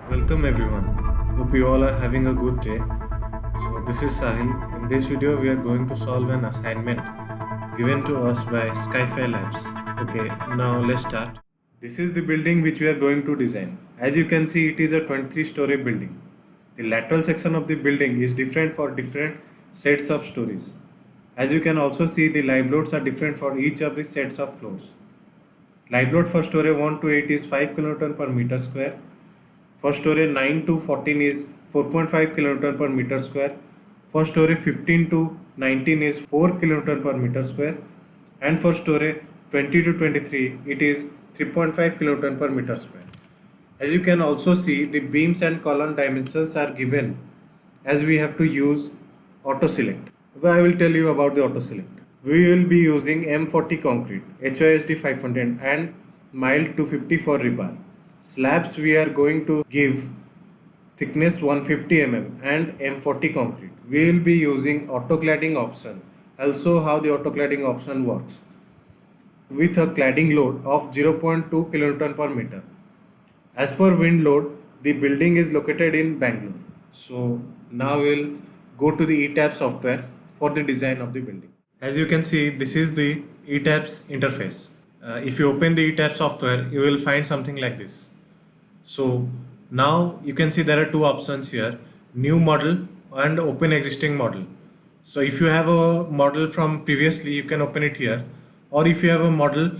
Welcome everyone. Hope you all are having a good day. So this is Sahil. In this video we are going to solve an assignment given to us by Skyfire Labs. Okay, now let's start. This is the building which we are going to design. As you can see, it is a 23-story building. The lateral section of the building is different for different sets of stories. As you can also see, the live loads are different for each of the sets of floors. Live load for story 1 to 8 is 5 kN per meter square. For story 9 to 14 is 4.5 kN per meter square. For story 15 to 19 is 4 kN per meter square. And for story 20 to 23 it is 3.5 kN per meter square. As you can also see, the beams and column dimensions are given as we have to use auto select. I will tell you about the auto select. We will be using M40 concrete, HYSD 500 and mild 250 for rebar. Slabs we are going to give thickness 150 mm and M40 concrete. We will be using auto cladding option. Also how the auto cladding option works. With a cladding load of 0.2 kN per meter. As per wind load, the building is located in Bangalore. So now we'll go to the ETABS software for the design of the building. As you can see, this is the ETABS interface. If you open the ETABS software, you will find something like this. So now you can see there are two options here, new model and open existing model. So if you have a model from previously, you can open it here, or if you have a model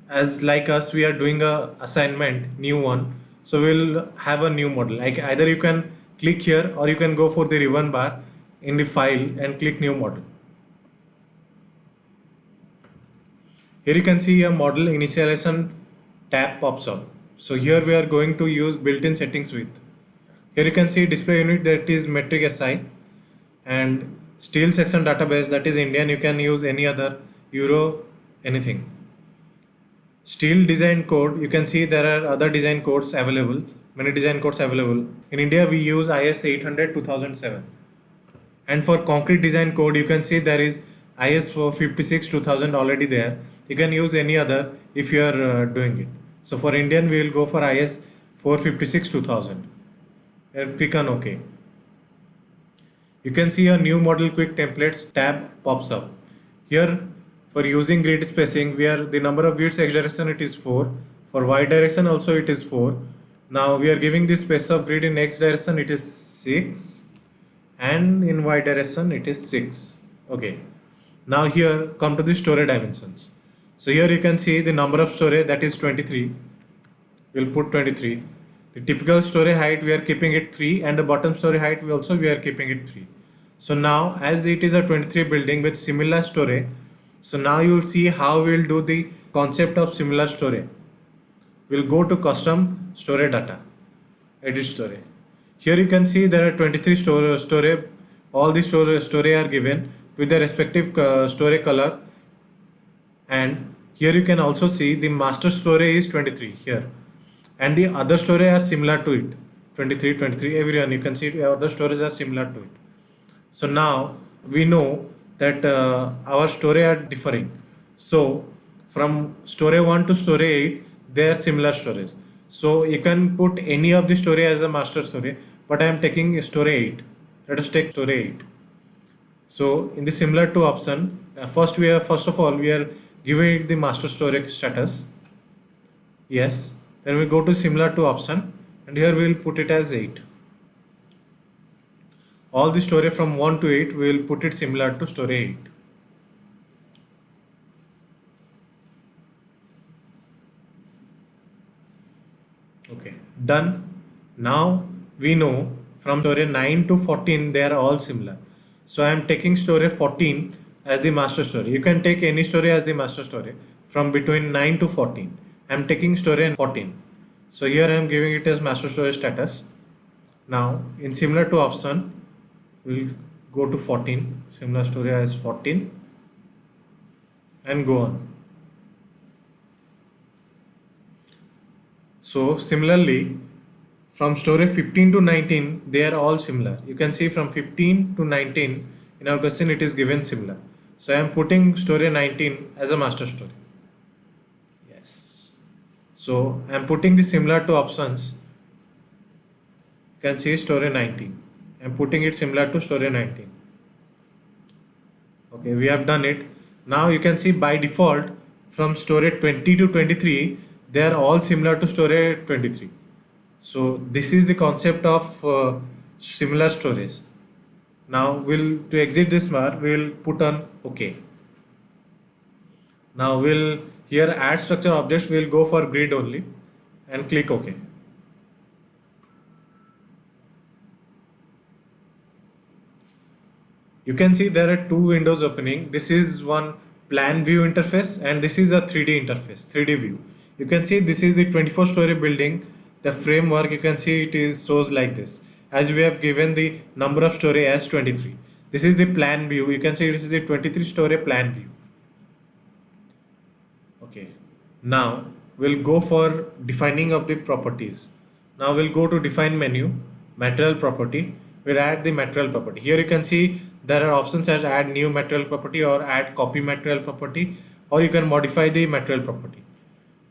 as like us, we are doing a assignment, new one. So we'll have a new model. Like either you can click here or you can go for the ribbon bar in the file and click new model. Here you can see a model initialization tab pops up. So here we are going to use built-in settings with. Here you can see display unit, that is metric SI, and steel section database, that is Indian. You can use any other Euro, anything. Steel design code, you can see there are other design codes available, many design codes available. In India we use IS 800 2007. And for concrete design code, you can see there is IS 456 2000 already there. You can use any other if you are doing it. So for Indian we will go for IS 456 2000 and click on OK. You can see a new model quick templates tab pops up. Here for using grid spacing, where the number of grids x direction it is 4, for y direction also it is 4. Now we are giving the space of grid in x direction, it is 6, and in y direction it is 6. Okay, now here come to the story dimensions. So here you can see the number of story, that is 23. We'll put 23. The typical story height we are keeping it 3, and the bottom story height we are keeping it 3. So now as it is a 23 building with similar story, so now you will see how we will do the concept of similar story. We'll go to custom story data, edit story. Here you can see there are 23 story. All the story are given with the respective story color. And here you can also see the master story is 23 here. And the other story are similar to it. 23, 23, everyone. You can see other stories are similar to it. So now we know that our story are differing. So from story 1 to story 8, they are similar stories. So you can put any of the story as a master story, but I am taking story 8. Let us take story 8. So in the similar to option, first of all we are giving it the master story status. Yes. Then we go to similar to option, and here we will put it as 8. All the story from 1 to 8 we will put it similar to story 8. Okay, done. Now we know from story 9 to 14 they are all similar. So I am taking story 14 as the master story. You can take any story as the master story from between 9 to 14. I am taking story 14. So here I am giving it as master story status. Now in similar to option, we'll go to 14, similar story as 14, and go on. So similarly, from story 15 to 19, they are all similar. You can see from 15 to 19, in our question it is given similar. So I am putting story 19 as a master story. Yes. So I am putting the similar to options can see story 19. I'm putting it similar to story 19. Okay, we have done it. Now you can see by default from story 20 to 23, they are all similar to story 23. So this is the concept of similar stories. Now to exit this bar, we'll put on OK. Now we'll here add structure objects, we'll go for grid only and click OK. You can see there are two windows opening. This is one plan view interface and this is a 3D interface, 3D view. You can see this is the 24-story building. The framework, you can see it is shows like this, as we have given the number of story as 23. This is the plan view. You can see this is the 23-story plan view. Okay. Now we'll go for defining of the properties. Now we'll go to define menu, material property. We'll add the material property. Here you can see there are options as add new material property or add copy material property, or you can modify the material property.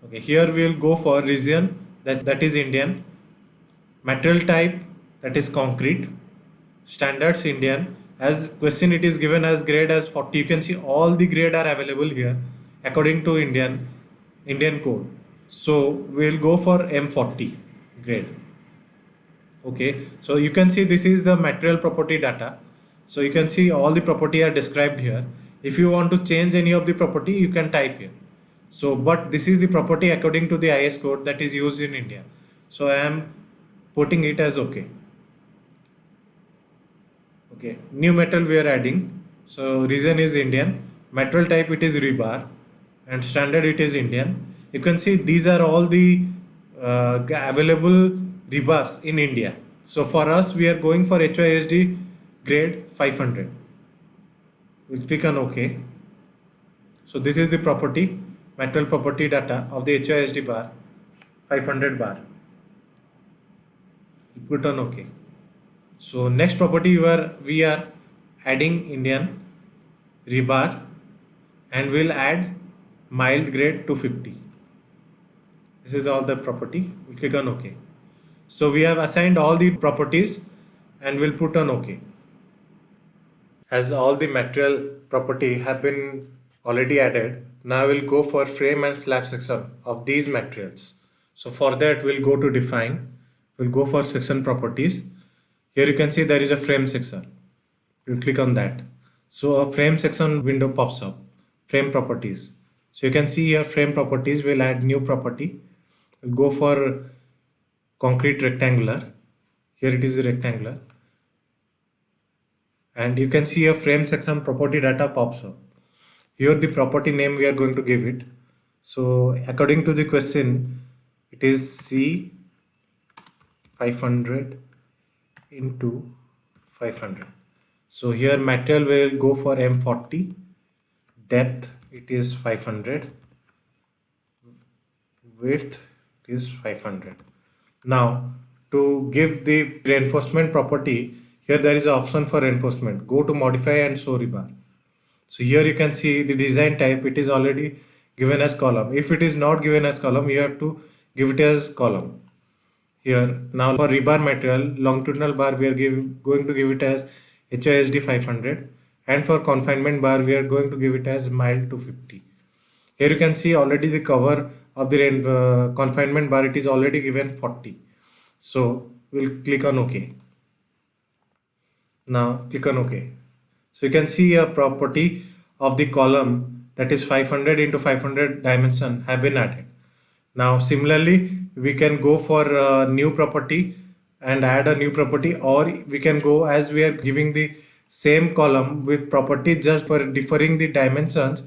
Okay, here we'll go for region, that is Indian, material type, that is concrete, standards Indian. As question it is given as grade as 40. You can see all the grade are available here according to Indian code. So we'll go for M40 grade. Okay, so you can see this is the material property data. So you can see all the property are described here. If you want to change any of the property, you can type here. So, but this is the property according to the IS code that is used in India. So I am putting it as OK. Okay, new metal we are adding. So region is Indian, material type it is rebar, and standard it is Indian. You can see these are all the available rebars in India. So for us, we are going for HYSD grade 500. We'll click on OK. So this is the property, material property data of the HYSD bar, 500 bar. We put on OK. So next property we are adding Indian rebar, and we'll add mild grade 250. This is all the property. We click on OK. So we have assigned all the properties and we'll put on OK. As all the material property have been already added, now we'll go for frame and slab section of these materials. So for that we'll go to define, we'll go for section properties. Here you can see there is a frame section. We'll click on that. So a frame section window pops up, frame properties. So you can see here frame properties, we'll add new property. We'll go for concrete rectangular. Here it is rectangular. And you can see a frame section property data pops up. Here the property name we are going to give it. So according to the question, it is C500 into 500. So here material will go for M40, depth it is 500, width is 500. Now to give the reinforcement property, here there is an option for reinforcement. Go to modify and show rebar. So here you can see the design type, it is already given as column. If it is not given as column, you have to give it as column. Here now for rebar material, longitudinal bar we are going to give it as HISD 500, and for confinement bar we are going to give it as mild 250. Here you can see already the cover of the confinement bar, it is already given 40. So we'll click on OK. Now click on OK. So you can see a property of the column, that is 500 into 500 dimension have been added. Now similarly we can go for a new property and add a new property, or we can go as we are giving the same column with property just for differing the dimensions,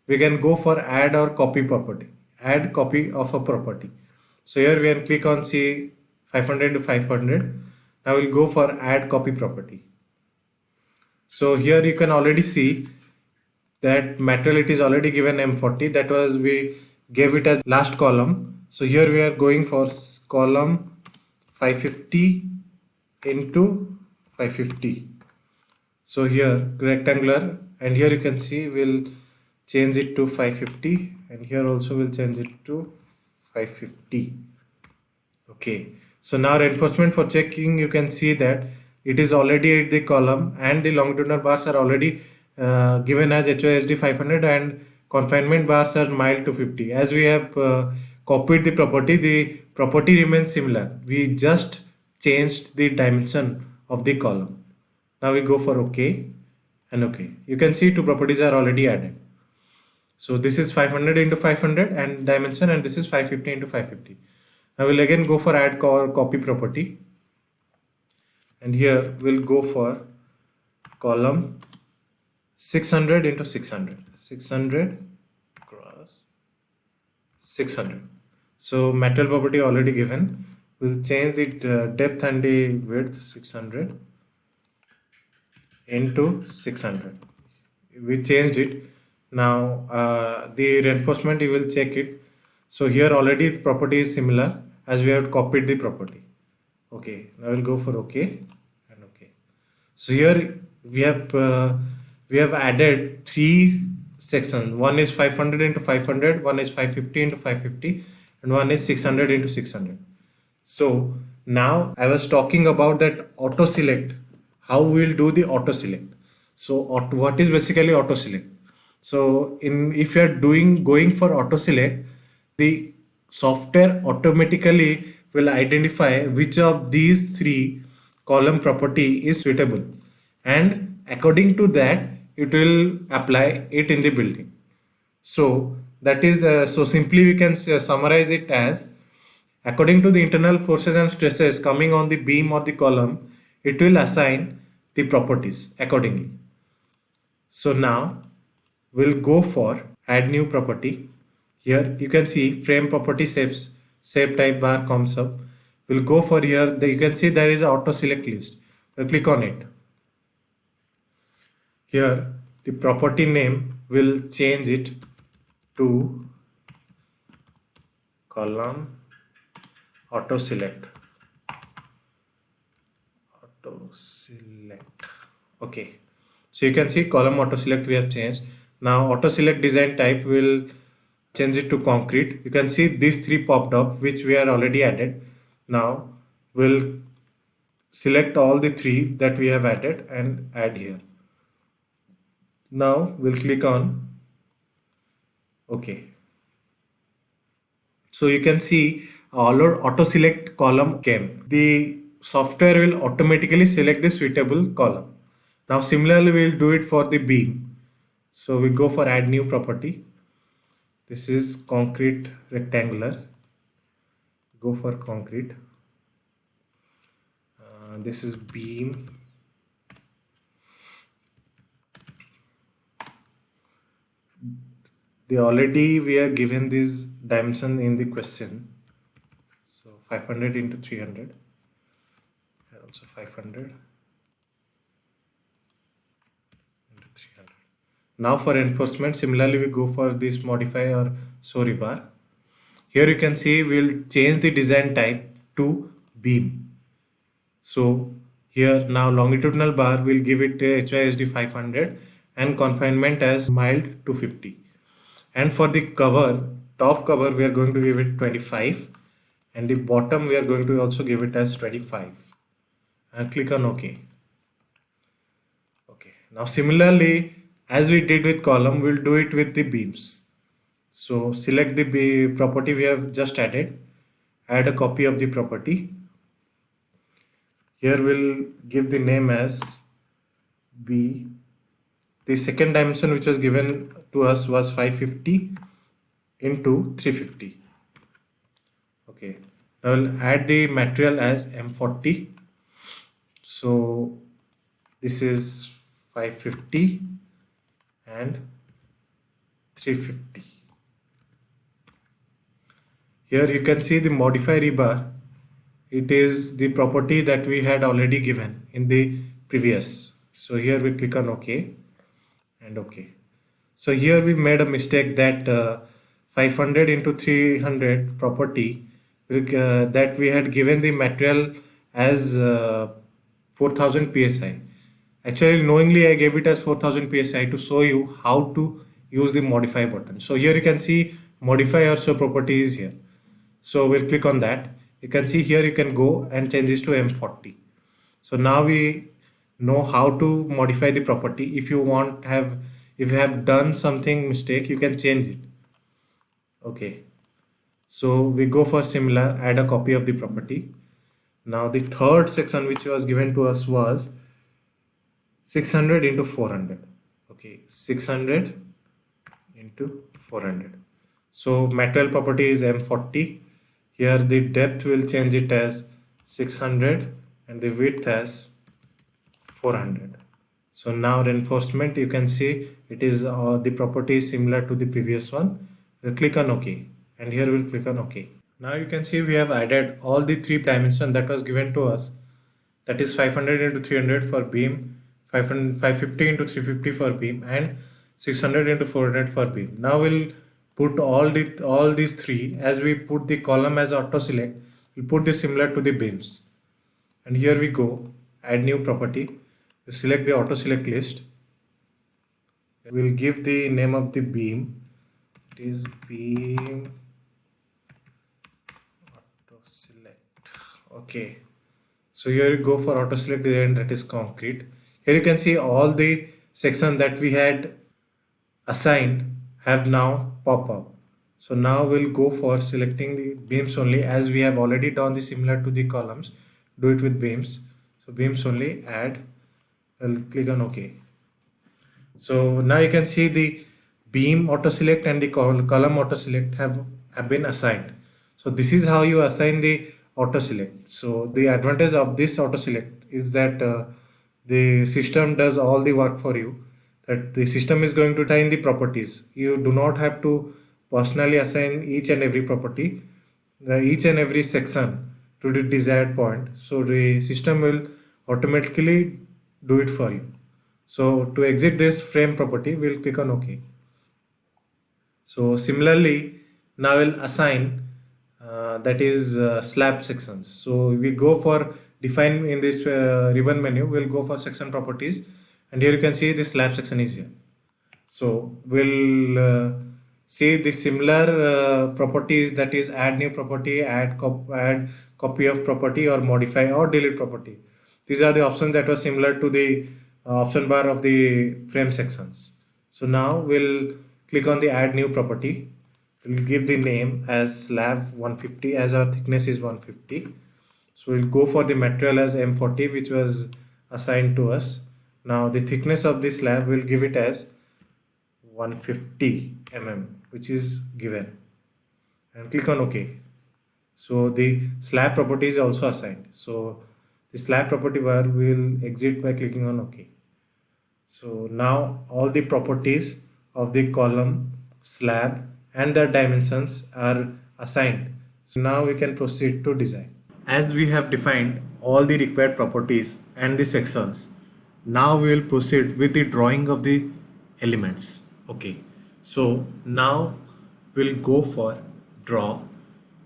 we can go for add or copy property, add copy of a property. So here we can click on C 500 to 500. Now we'll go for add copy property. So here you can already see that material it is already given M40, that was we gave it as last column. So here we are going for column 550 into 550. So here rectangular, and here you can see we'll change it to 550, and here also we'll change it to 550. Okay, So now reinforcement for checking, you can see that it is already at the column and the longitudinal bars are already given as HYSD 500 and confinement bars are mild to 50. As we have copied the property remains similar. We just changed the dimension of the column. Now we go for OK and OK. You can see two properties are already added. So this is 500 into 500 and dimension, and this is 550 into 550. I will again go for add copy property, and here we'll go for column 600 into 600, 600 cross 600. So material property already given. We'll change the depth and the width 600 into 600. We changed it. Now the reinforcement, you will check it. So here already the property is similar as we have copied the property. Okay, now we'll go for OK and OK. So here we have added three sections. One is 500 into 500, one is 550 into 550, and one is 600 into 600. So now I was talking about that auto select, how we'll do the auto select. So what is basically auto select? So if you are going for auto select, the software automatically will identify which of these three column property is suitable, and according to that it will apply it in the building. So that is so simply we can summarize it as, according to the internal forces and stresses coming on the beam or the column, it will assign the properties accordingly. So now we'll go for add new property. Here you can see frame property shape type bar comes up. We'll go for here, you can see there is auto select list. We'll click on it. Here the property name will change it to column auto select. Okay, so you can see column auto select we have changed. Now auto select design type will change it to concrete. You can see these three popped up which we are already added. Now we'll select all the three that we have added and add here. Now we'll click on OK. So you can see all our auto select column came. The software will automatically select the suitable column. Now similarly we'll do it for the beam. So we go for add new property. This is concrete rectangular. Go for concrete. This is beam. We are given this dimension in the question. So 500 into 300 and also 500 into 300. Now for reinforcement, similarly we go for this modify or show rebar. Here you can see we'll change the design type to beam. So here now longitudinal bar will give it HYSD 500 and confinement as mild to 50. And for the cover, top cover, we are going to give it 25, and the bottom we are going to also give it as 25, and click on OK. Okay, now similarly as we did with column, we'll do it with the beams. So select the property we have just added, add a copy of the property. Here we'll give the name as B. The second dimension which was given to us was 550 into 350. Okay, now we'll add the material as M40. So this is 550 and 350. Here you can see the modify rebar. It is the property that we had already given in the previous. So here we click on OK and OK. So here we made a mistake that 500 into 300 property that we had given the material as 4000 psi. Actually knowingly I gave it as 4000 psi to show you how to use the modify button. So here you can see modify or show property is here. So we'll click on that. you can see here you can go and change this to M40. So now we know how to modify the property. If you have done something mistake, you can change it. Okay, so we go for similar, add a copy of the property. Now the third section which was given to us was 600 into 400. Okay, 600 into 400. So material property is M40. Here the depth will change it as 600 and the width as 400. So now reinforcement, you can see it is the property is similar to the previous one. We'll click on OK, and here we'll click on OK. Now you can see we have added all the three dimensions that was given to us. That is 500 into 300 for beam, 550 into 350 for beam, and 600 into 400 for beam. Now we'll put all these three. As we put the column as auto select, we'll put this similar to the beams. And here we go, add new property. We select the auto select list. We'll give the name of the beam. It is beam auto select. Okay. So here you go for auto select design, that is concrete. Here you can see all the sections that we had assigned have now pop up. So now we'll go for selecting the beams only, as we have already done the similar to the columns. Do it with beams. So beams only, add. I'll click on OK. So now you can see the beam auto select and the column auto select have been assigned. So this is how you assign the auto select. So the advantage of this auto select is that the system does all the work for you. That the system is going to assign the properties. You do not have to personally assign each and every property, each and every section to the desired point. So the system will automatically do it for you. So to exit this frame property, we'll click on OK. So similarly, now we'll assign that is slab sections. So we go for define in this ribbon menu. We'll go for section properties, and here you can see the slab section is here. So we'll see the similar properties, that is add new property, add copy of property, or modify or delete property. These are the options that were similar to the option bar of the frame sections. So now we'll click on the add new property. We'll give the name as slab 150, as our thickness is 150. So we'll go for the material as M40, which was assigned to us. Now the thickness of the slab, we'll give it as 150 mm, which is given, and click on OK. So the slab property is also assigned. So the slab property bar will exit by clicking on OK. So now all the properties of the column, slab, and their dimensions are assigned. So now we can proceed to design. As we have defined all the required properties and the sections, now we will proceed with the drawing of the elements. Okay, so now we'll go for draw.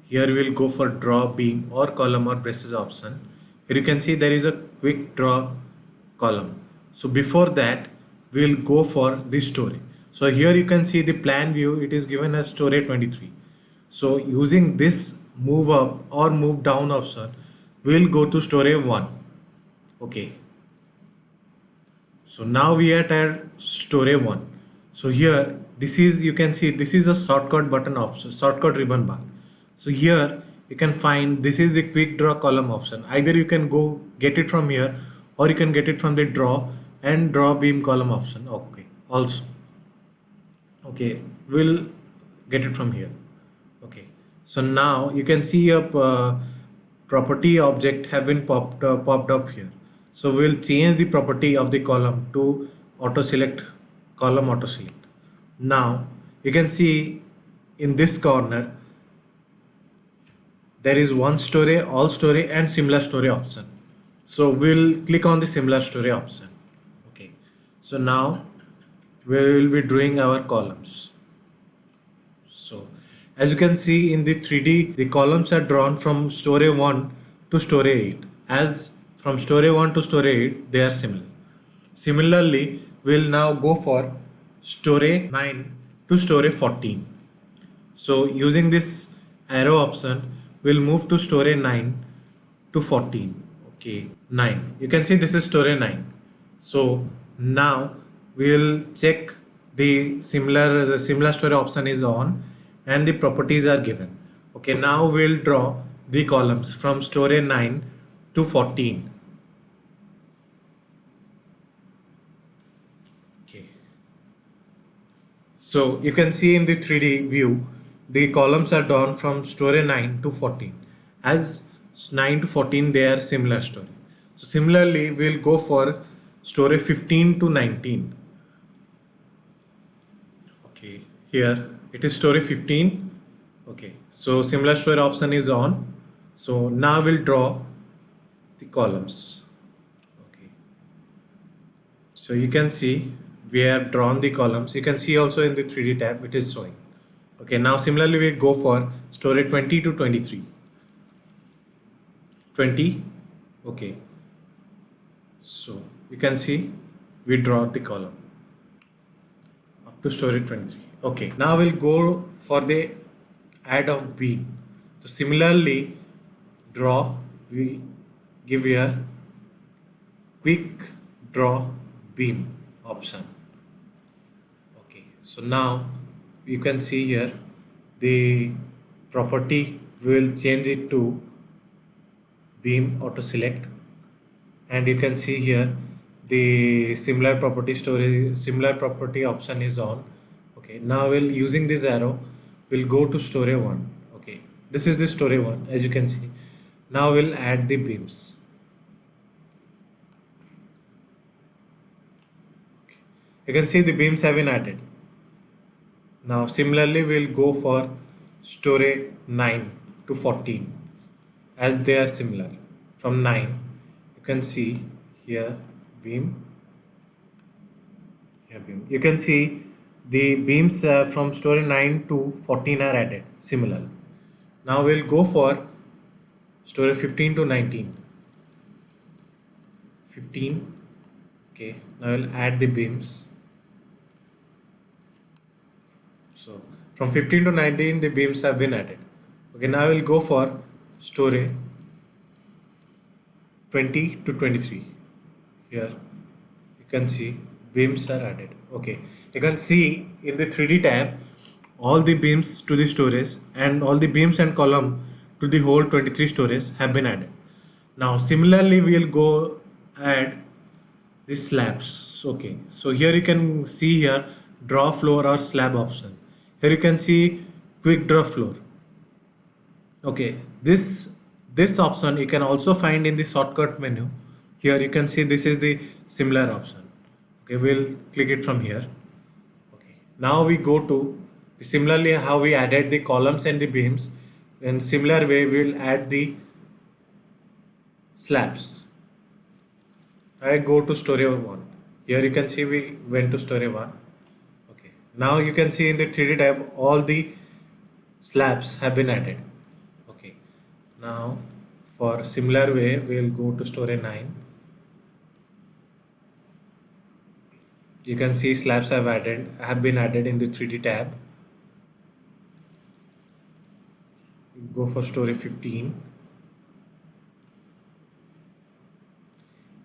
Here we'll go for draw beam or column or braces option. Here you can see there is a quick draw column. So before that, we'll go for the story. So here you can see the plan view, it is given as story 23. So using this move up or move down option, we'll go to story 1. Okay. So now we are at story 1. So here, this is, you can see this is a shortcut button option, shortcut ribbon bar. So here you can find this is the quick draw column option. Either you can go get it from here, or you can get it from the draw and draw beam column option. Okay, also. Okay, we'll get it from here. Okay, so now you can see a property object have been popped up here. So we'll change the property of the column to auto select, column auto select. Now you can see in this corner there is one story, all story, and similar story option. So we'll click on the similar story option. Okay, so now we will be drawing our columns. So as you can see in the 3D, the columns are drawn from story 1 to story 8. As from story 1 to story 8, they are similar. Similarly, we'll now go for story 9 to story 14. So using this arrow option, we'll move to storage 9 to 14. Okay, 9. You can see this is storage 9. So now we'll check the similar storage option is on and the properties are given. Okay, now we'll draw the columns from storage 9 to 14. Okay. So you can see in the 3D view, the columns are drawn from storage 9 to 14. As 9 to 14, they are similar storage. So similarly, we'll go for storage 15 to 19. Okay, here it is storage 15. Okay, so similar storage option is on. So now we'll draw the columns. Okay, so you can see we have drawn the columns. You can see also in the 3D tab it is showing. Okay, now similarly we go for storage 20 to 23. 20. Okay, so you can see we draw the column up to storage 23. Okay, now we'll go for the add of beam. So similarly draw, we give here quick draw beam option. Okay, so now you can see here the property, will change it to beam auto select, and you can see here the similar property option is on. Okay, now we'll using this arrow we'll go to storage 1. Okay, this is the storage 1 as you can see. Now we'll add the beams. Okay, you can see the beams have been added. Now similarly we'll go for storage 9 to 14 as they are similar. From 9 you can see here beam, here beam. You can see the beams from storage 9 to 14 are added similar. Now we'll go for storage 15 to 19. 15. Okay, now we'll add the beams. So from 15 to 19 the beams have been added. Okay, now we'll go for storage 20 to 23. Here you can see beams are added. Okay, you can see in the 3D tab all the beams to the storage and all the beams and column to the whole 23 storage have been added. Now similarly we will go add the slabs. Okay, so here you can see here draw floor or slab option. Here you can see quick draw floor. Okay, this option you can also find in the shortcut menu. Here you can see this is the similar option. Okay, we'll click it from here. Okay, now we go to the similarly how we added the columns and the beams. In similar way we'll add the slabs. I go to storage 1. Here you can see we went to storage 1. Okay, now you can see in the 3D tab all the slabs have been added. Okay, now for similar way we'll go to storage 9. You can see slabs have been added in the 3D tab. Go for storage 15.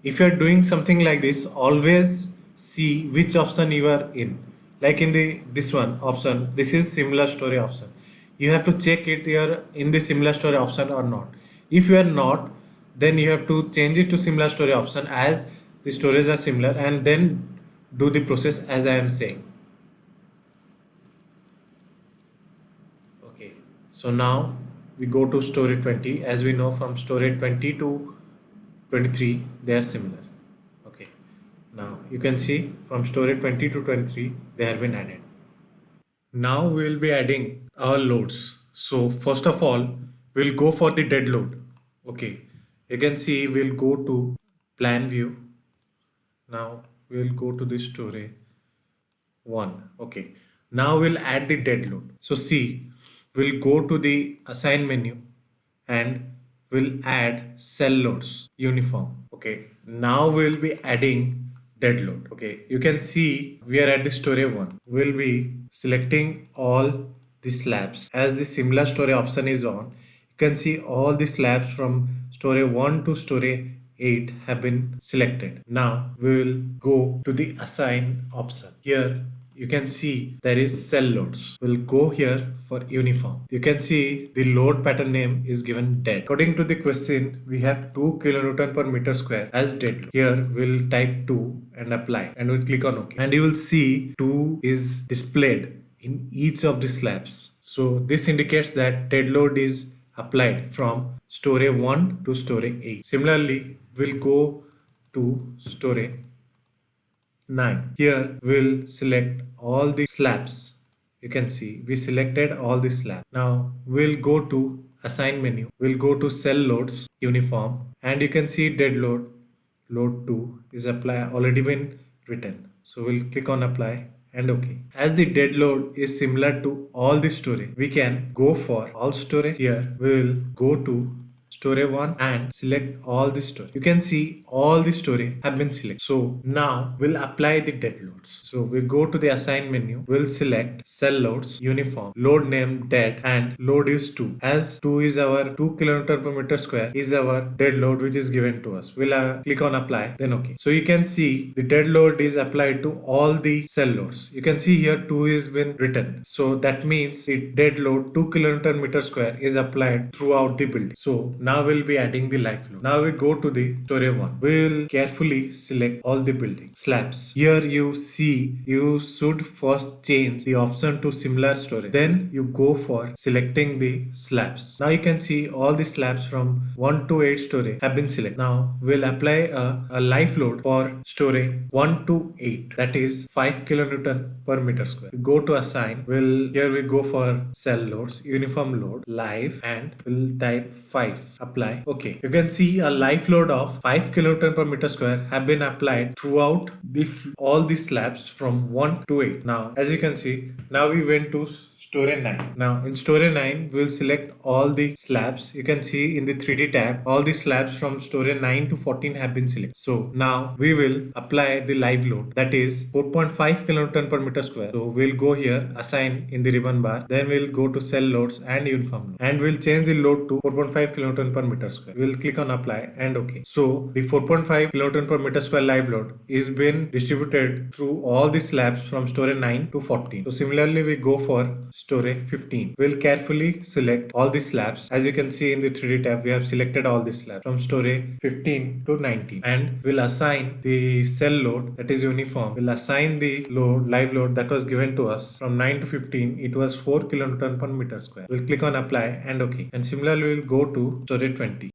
If you are doing something like this, always see which option you are in. Like in this one option, this is similar storage option. You have to check it here in the similar storage option or not. If you are not, then you have to change it to similar storage option as the storage are similar, and then do the process as I am saying. Okay, so now we go to storage 20. As we know, from storage 20 to 23 they are similar. Okay, now you can see from storage 20 to 23 they have been added. Now we will be adding our loads. So first of all we'll go for the dead load. Okay, you can see we'll go to plan view. Now we'll go to the storage 1. Okay, now we'll add the dead load. So see, we'll go to the assign menu and we'll add cell loads uniform. Okay, now we'll be adding dead load. Okay, you can see we are at the storage 1. We'll be selecting all the slabs. As the similar storage option is on, you can see all the slabs from story 1 to story 8 have been selected. Now we will go to the assign option. Here you can see there is cell loads. We'll go here for uniform. You can see the load pattern name is given dead. According to the question, we have 2 kilonewton per meter square as dead load. Here we'll type 2 and apply, and we'll click on OK. And you will see 2 is displayed in each of the slabs. So this indicates that dead load is applied from story 1 to story 8. Similarly, we'll go to story 9. Here we'll select all the slabs. You can see we selected all the slabs. Now we'll go to assign menu. We'll go to cell loads, uniform, and you can see dead load, load 2 is already been written. So we'll click on apply and OK. As the dead load is similar to all the story, we can go for all story. Here we will go to story 1 and select all the story. You can see all the story have been selected. So now we'll apply the dead loads. So we go to the assign menu. We'll select cell loads, uniform, load name dead, and load is 2. As 2 is our 2 kilonewton per meter square is our dead load which is given to us. We'll click on apply, then OK. So you can see the dead load is applied to all the cell loads. You can see here 2 is been written. So that means the dead load 2 kilonewton meter square is applied throughout the building. So now we'll be adding the live load. Now we go to the story 1. We'll carefully select all the building slabs. Here you see you should first change the option to similar story. Then you go for selecting the slabs. Now you can see all the slabs from 1 to 8 story have been selected. Now we'll apply a live load for story 1 to 8, that is 5 kilonewton per meter square. We go to assign. Here we go for cell loads, uniform load, live, and we'll type 5. Apply. Okay. You can see a live load of 5 kilonewton per meter square have been applied throughout all the slabs from 1 to 8. Now, as you can see, now we went to story 9. Now in story 9, we'll select all the slabs. You can see in the 3D tab, all the slabs from story 9 to 14 have been selected. So now we will apply the live load, that is 4.5 kilonewton per meter square. So we'll go here, assign in the ribbon bar. Then we'll go to cell loads and uniform load. And we'll change the load to 4.5 kilonewton per meter square. We'll click on apply and OK. So the 4.5 kilonewton per meter square live load is been distributed through all the slabs from story 9 to 14. So similarly, we go for story 15. We'll carefully select all the slabs. As you can see in the 3D tab, we have selected all the slabs from story 15 to 19. And we'll assign the cell load, that is uniform. We'll assign the load, live load that was given to us from 9 to 15. It was 4 kilonewton per meter square. We'll click on apply and OK. And similarly, we'll go to story 20.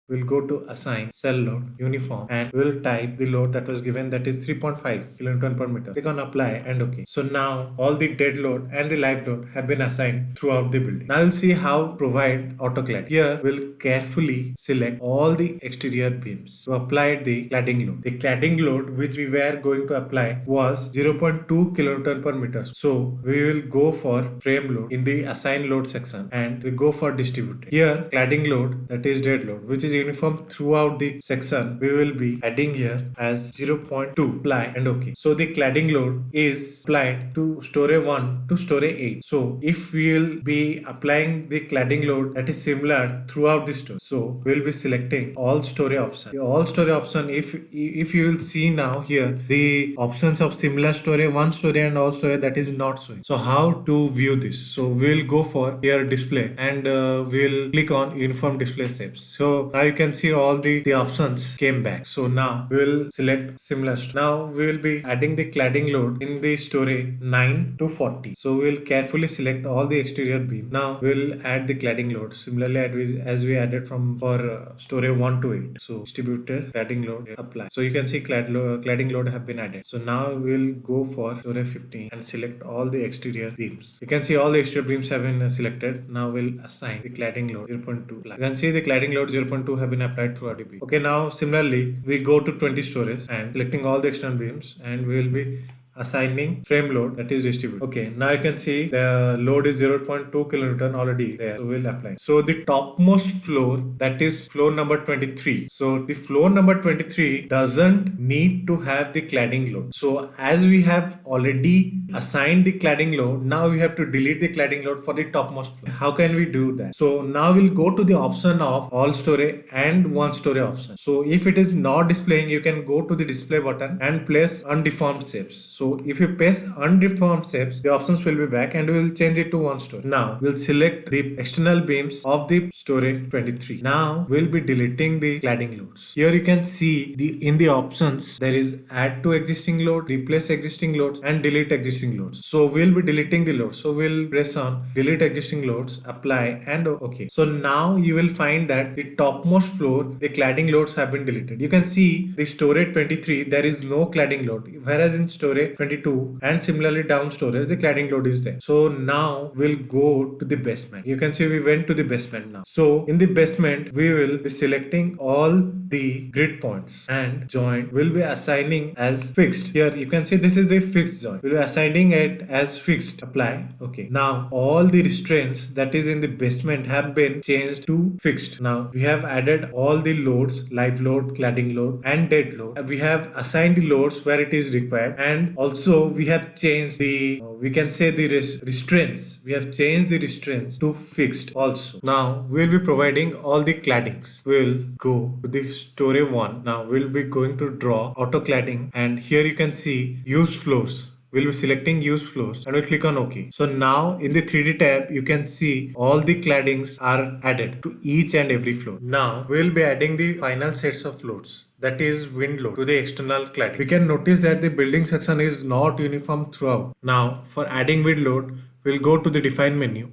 We'll go to assign cell load, uniform, and we'll type the load that was given, that is 3.5 kilonewton per meter. Click on apply and OK. So now all the dead load and the live load have been assigned throughout the building. Now we'll see how provide AutoClad. Here we'll carefully select all the exterior beams to apply the cladding load. The cladding load which we were going to apply was 0.2 kilonewton per meter. So we will go for frame load in the assign load section and we go for distributed. Here cladding load, that is dead load, which is uniform throughout the section, we will be adding here as 0.2. Apply and OK. So the cladding load is applied to story 1 to story 8. So if we will be applying the cladding load that is similar throughout the story, so we'll be selecting all story option. The all story option, if you will see now here, the options of similar story, one story and all story, that is not showing. So how to view this? So we'll go for here display and we'll click on uniform display shapes. So now you can see all the options came back. So now we will select similar. Now we will be adding the cladding load in the story 9 to 40. So we will carefully select all the exterior beam. Now we will add the cladding load similarly as we added for story 1 to 8. So distributed cladding load, apply. So you can see cladding load have been added. So now we will go for story 15 and select all the exterior beams. You can see all the exterior beams have been selected. Now we'll assign the cladding load 0.2. You can see the cladding load 0.2 have been applied through RDP. Okay, now similarly we go to 20 stories and selecting all the external beams and we will be assigning frame load that is distributed. Okay, now you can see the load is 0.2 kilonewton already there. So we'll apply. So the topmost floor, that is floor number 23. So the floor number 23 doesn't need to have the cladding load. So as we have already assigned the cladding load, now we have to delete the cladding load for the topmost floor. How can we do that? So now we'll go to the option of all story and one story option. So if it is not displaying, you can go to the display button and place undeformed shapes. So if you place undeformed shapes, the options will be back and we will change it to one story. Now we'll select the external beams of the story 23. Now we'll be deleting the cladding loads. Here you can see in the options there is add to existing load, replace existing loads and delete existing loads. So we'll be deleting the loads. So we'll press on delete existing loads, apply and okay. So now you will find that the topmost floor, the cladding loads have been deleted. You can see the storage 23, there is no cladding load, whereas in storage 22 and similarly down storage the cladding load is there. So now we'll go to the basement. You can see we went to the basement now. So in the basement we will be selecting all the grid points and joint will be assigning as fixed. Here you can see this is the fixed joint. We'll be assigning it as fixed. Apply. Okay. Now all the restraints that is in the basement have been changed to fixed. Now we have added all the loads, live load, cladding load and dead load. We have assigned the loads where it is required and also we have changed the we can say the restraints. We have changed the restraints to fixed also. Now we'll be providing all the claddings. We'll go to the story 1. Now we'll be going to draw auto cladding and here you can see use floors. We'll be selecting use floors and we'll click on OK. So now in the 3D tab, you can see all the claddings are added to each and every floor. Now we'll be adding the final sets of loads, that is wind load, to the external cladding. We can notice that the building section is not uniform throughout. Now for adding wind load, we'll go to the define menu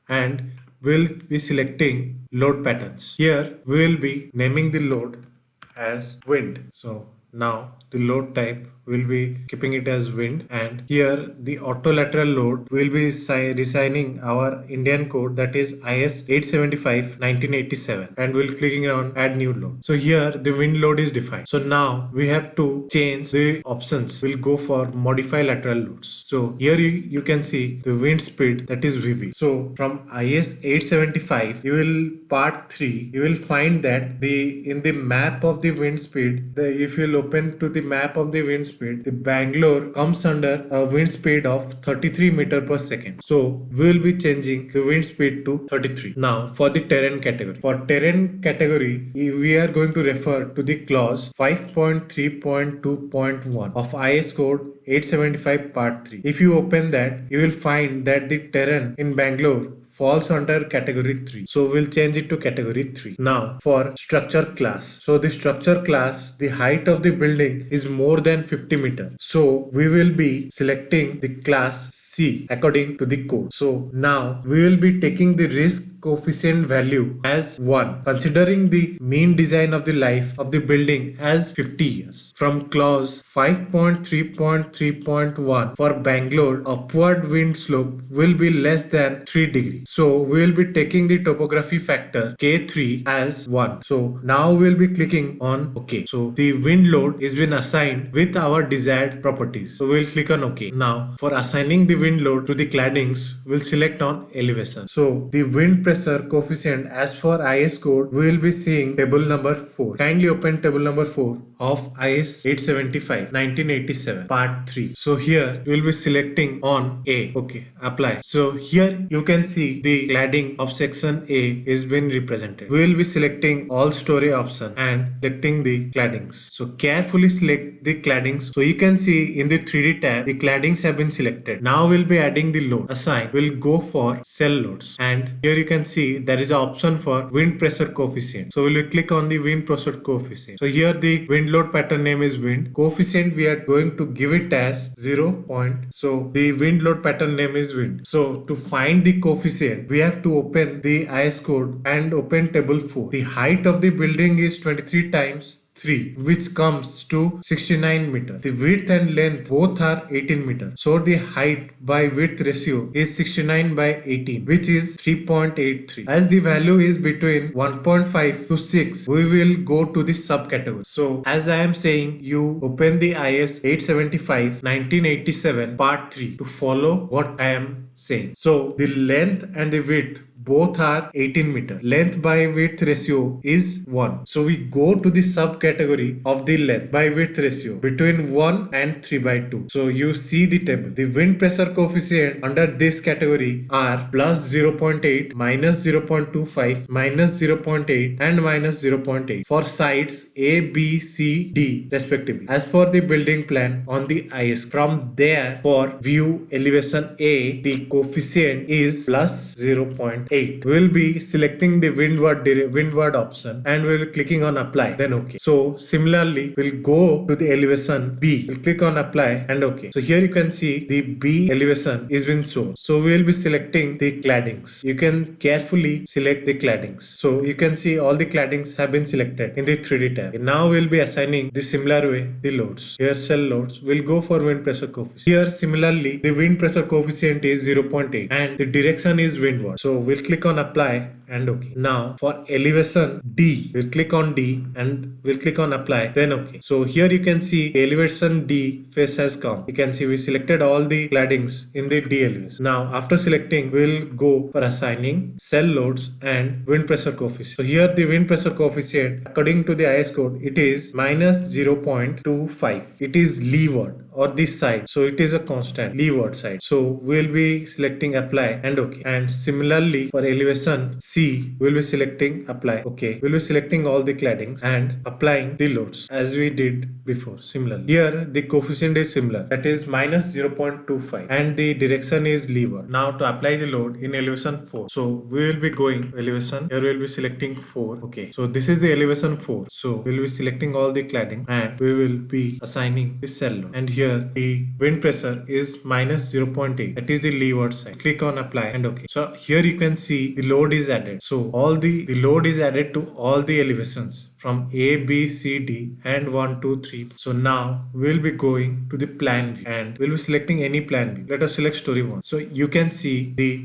and we'll be selecting load patterns. Here we'll be naming the load as wind. So now the load type will be keeping it as wind and here the auto lateral load will be resigning our Indian code, that is IS 875 1987, and we'll clicking on add new load. So here the wind load is defined. So now we have to change the options. We'll go for modify lateral loads. So here you can see the wind speed, that is VV. So from IS 875 you will part 3 you will find that in the map of the wind speed, if you'll open to the map of the wind speed, the Bangalore comes under a wind speed of 33 meter per second. So we will be changing the wind speed to 33. Now for the terrain category. For terrain category, we are going to refer to the clause 5.3.2.1 of IS code 875 part 3. If you open that, you will find that the terrain in Bangalore falls under category 3. So we'll change it to category 3. Now for structure class. So the structure class, the height of the building is more than 50 meters. So we will be selecting the class C according to the code. So now we will be taking the risk coefficient value as 1, considering the mean design of the life of the building as 50 years. From clause 5.3.3.1 for Bangalore, upward wind slope will be less than 3 degrees. So we will be taking the topography factor K3 as 1. So now we will be clicking on OK. So the wind load is been assigned with our desired properties. So we'll click on OK. Now for assigning the wind load to the claddings, we'll select on elevation. So the wind pressure coefficient as for IS code, we will be seeing table number 4. Kindly open table number 4 of IS 875 1987 part 3. So here you will be selecting on A. Okay, apply. So here you can see the cladding of section A is been represented. We will be selecting all story option and selecting the claddings. So carefully select the claddings. So you can see in the 3D tab the claddings have been selected. Now we'll be adding the load. Assign. We'll go for cell loads and here you can see there is an option for wind pressure coefficient. So we'll click on the wind pressure coefficient. So here the wind load pattern name is wind. Coefficient we are going to give it as 0. So the wind load pattern name is wind. So to find the coefficient here we have to open the IS code and open table 4. The height of the building is 23 times 3, which comes to 69 meter. The width and length both are 18 meter. So the height by width ratio is 69 by 18, which is 3.83. As the value is between 1.5 to 6, we will go to the subcategory. So as I am saying, you open the IS 875 1987 part 3 to follow what I am saying. So the length and the width both are 18 meter. Length by width ratio is 1. So we go to the subcategory of the length by width ratio between 1 and 3 by 2. So you see the table. The wind pressure coefficient under this category are plus 0.8, minus 0.25, minus 0.8 and minus 0.8 for sides A, B, C, D respectively. As for the building plan on the IS, from there for view elevation A, the coefficient is plus 0.8. We'll be selecting the windward option and we'll clicking on apply, then okay. So similarly we'll go to the elevation B, we'll click on apply and okay. So here you can see the B elevation is been shown. So we'll be selecting the claddings. You can carefully select the claddings. So you can see all the claddings have been selected in the 3D tab. And now we'll be assigning the similar way the loads. Here cell loads, we'll go for wind pressure coefficient. Here similarly the wind pressure coefficient is 0.8 and the direction is windward. So we'll click on apply and okay. Now for elevation D, we'll click on D and we'll click on apply, then okay. So here you can see elevation D face has come. You can see we selected all the claddings in the D elevation. Now after selecting, we'll go for assigning cell loads and wind pressure coefficient. So here the wind pressure coefficient according to the IS code, it is minus 0.25. It is leeward or this side. So it is a constant leeward side. So we'll be selecting apply and okay. And similarly for elevation C, we'll be selecting apply. Okay. We'll be selecting all the claddings and applying the loads as we did before. Similarly, here the coefficient is similar. That is minus 0.25 and the direction is leeward. Now to apply the load in elevation 4. So we will be going elevation. Here we'll be selecting 4. Okay. So this is the elevation 4. So we'll be selecting all the cladding and we will be assigning the cell load. And here the wind pressure is minus 0.8. That is the leeward side. Click on apply and okay. So here you can see the load is added. So all the load is added to all the elevations from A, B, C, D and 1, 2, 3. So now we'll be going to the plan view and we'll be selecting any plan view. Let us select story 1. So you can see the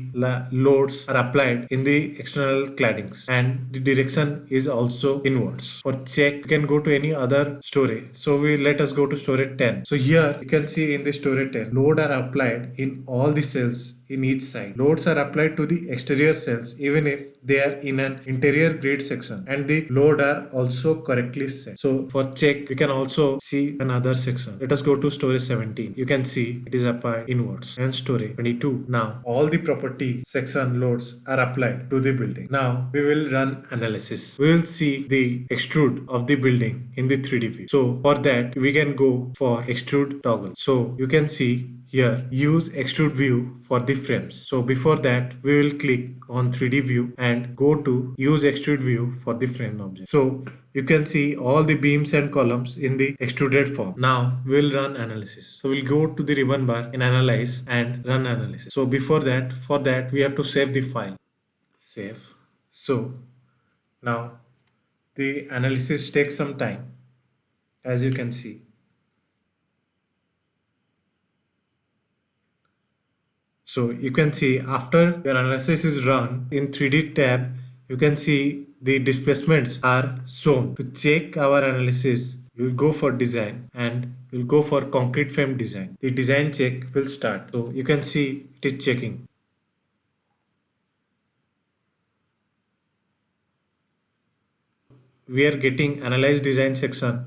loads are applied in the external claddings and the direction is also inwards. For check, you can go to any other story. So let us go to story 10. So here you can see in the story 10, load are applied in all the cells in each side. Loads are applied to the exterior cells even if they are in an interior grid section and the load are also correctly set. So for check, we can also see another section. Let us go to story 17. You can see it is applied inwards and story 22. Now all the property section loads are applied to the building. Now we will run analysis. We will see the extrude of the building in the 3D view. So for that we can go for extrude toggle. So you can see here use extrude view for the frames. So before that we will click on 3D view and go to use extrude view for the frame object. So you can see all the beams and columns in the extruded form. Now we'll run analysis. So we'll go to the ribbon bar in analyze and run analysis. So before that, for that we have to save the file. Save. So now the analysis takes some time, as you can see. So you can see after your analysis is run in 3D tab, you can see the displacements are shown. To check our analysis, we'll go for design and we'll go for concrete frame design. The design check will start. So you can see it is checking. We are getting analyze design section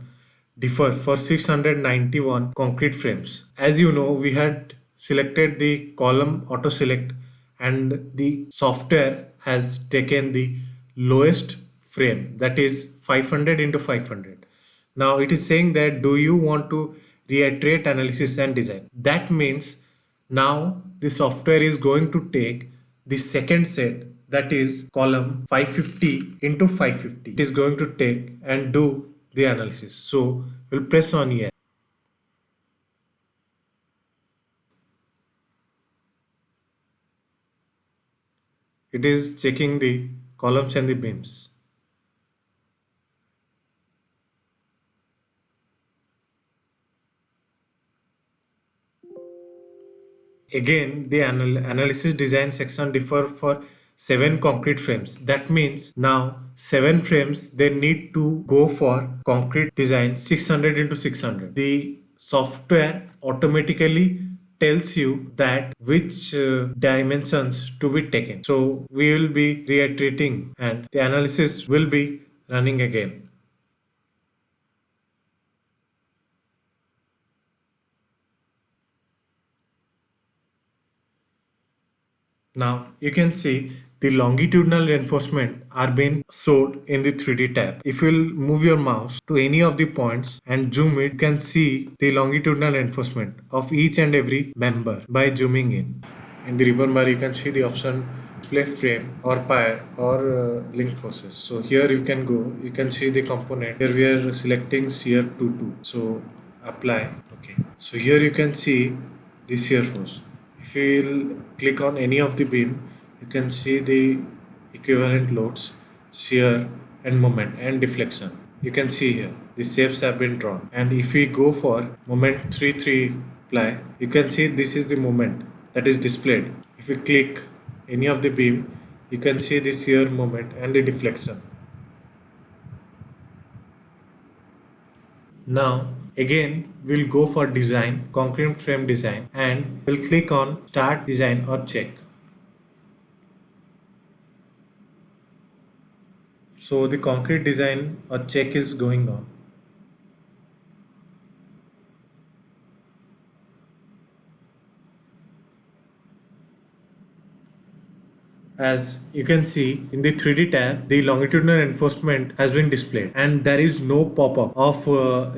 differ for 691 concrete frames. As you know, we had selected the column auto select and the software has taken the lowest frame, that is 500 into 500. Now it is saying that do you want to reiterate analysis and design. That means now the software is going to take the second set, that is column 550 into 550. It is going to take and do the analysis. So we'll press on yes. it is checking the columns and the beams. Again, the analysis design section differ for 7 concrete frames. That means now 7 frames they need to go for concrete design 600 into 600. The software automatically tells you that which dimensions to be taken. So we will be reiterating and the analysis will be running again. Now you can see the longitudinal reinforcement are being showed in the 3D tab. If you'll move your mouse to any of the points and zoom it, you can see the longitudinal reinforcement of each and every member by zooming in. In the ribbon bar, you can see the option play frame or pier or link forces. So here you can go, you can see the component. Here we are selecting shear 2. So apply. Okay. So here you can see the shear force. If you will click on any of the beam, you can see the equivalent loads, shear and moment and deflection. You can see here the shapes have been drawn, and if we go for moment 3 apply, you can see this is the moment that is displayed. If we click any of the beam, you can see the shear moment and the deflection. Now again we'll go for design, concrete frame design, and we'll click on start design or check. So the concrete design or check is going on. As you can see in the 3D tab, the longitudinal reinforcement has been displayed and there is no pop-up of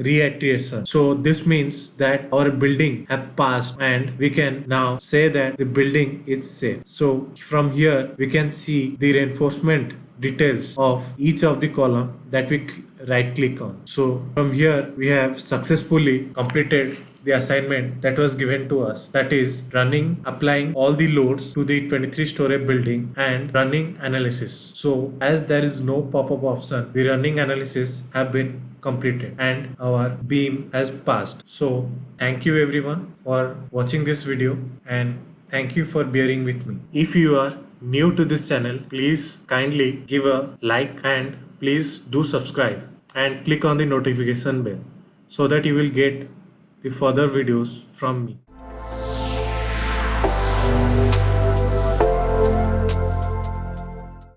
reiteration. So this means that our building have passed and we can now say that the building is safe. So from here we can see the reinforcement details of each of the column that we right click on. So from here we have successfully completed the assignment that was given to us, that is applying all the loads to the 23-story building and running analysis. So as there is no pop-up option, the running analysis have been completed and our beam has passed. So thank you everyone for watching this video and thank you for bearing with me. If you are new to this channel, please kindly give a like and please do subscribe and click on the notification bell so that you will get the further videos from me.